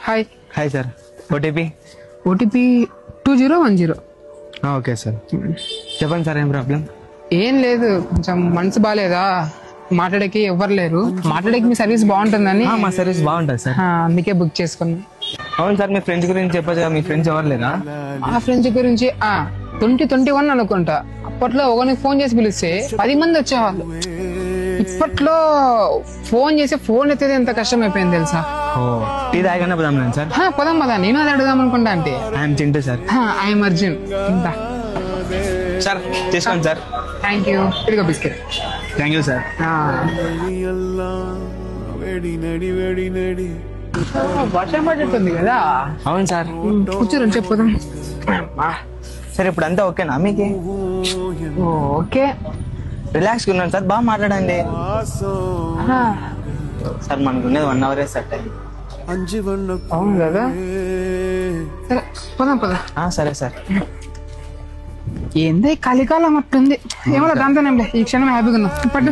Hi. Hi sir. OTP 2010. Okay sir. చెప్పండి sir, ఏం problem? ఏం లేదు, కొంచెం మనసు బాగాలేదా, మాట్లాడేకి ఎవ్వరు లేరు. మాట్లాడేకి మీ సర్వీస్ బాగుంటుందని. మా సర్వీస్ బాగుంటుంది సార్. అందుకే బుక్ చేసుకున్నా. అవును సార్, మీ ఫ్రెండ్స్ గురించి చెప్పచ్చు. మీ ఫ్రెండ్స్ ఎవరు లేరా? ఆ ఫ్రెండ్స్ గురించి 2021 అనుకుంటా. అప్పట్లో ఒకరికి ఫోన్ చేసి పిలిస్తే 10 మంది వచ్చేవాళ్ళు. ఇప్పట్లో ఫోన్ చేసి ఫోన్ ఎత్తేది ఎంత కష్టం అయిపోయింది తెలుసా? టీ తాగానే పోదాం సార్. పోదాం పదా, నేను అది అడుగుదాం అనుకుంటా. అంటే I'm Chintu sir. I'm Arjun. Sir తీసుకోండి సార్. Thank you. ఇదిగో బిస్కెట్. Thank you sir. వర్షం పడుతుంది కదా. అవును సార్. కూర్చోరని చెప్పదాం సార్. ఇప్పుడు అంతా ఓకేనా మీకు? ఓకే, రిలాక్స్ ఉన్నాను సార్. బాగా మాట్లాడండి సార్. మనకు ఉన్నది 1 అవరే సార్ టైం. అవును కదా. సరే పోదాం పదా. సరే సార్. ఏందే కలికాలం అట్టుంది. ఏమో దాంతోనేంలే, ఈ క్షణం హ్యాపీగా ఉన్నా. పట్టు.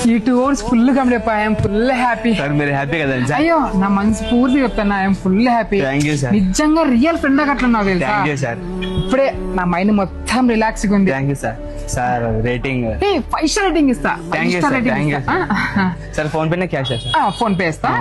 ఈ 2 hours full complete. I'm full happy sir. మీరు హ్యాపీ కదా? అయ్యో, నా మనసు పూర్తి చెప్తాను. I'm full happy. Thank you sir. నిజంగా రియల్ ఫ్రెండ్ అట్లా నాకు తెలుసా. థ్యాంక్ యూ సార్. ఇప్పుడే నా మైండ్ మొత్తం రిలాక్స్ గా ఉంది. థ్యాంక్ యూ సార్. సార్ రేటింగ్ 5 స్టార్ రేటింగ్ ఇస్తా. Thank you sir. Thank you sir. PhonePe cash sir? PhonePe ఇస్తా.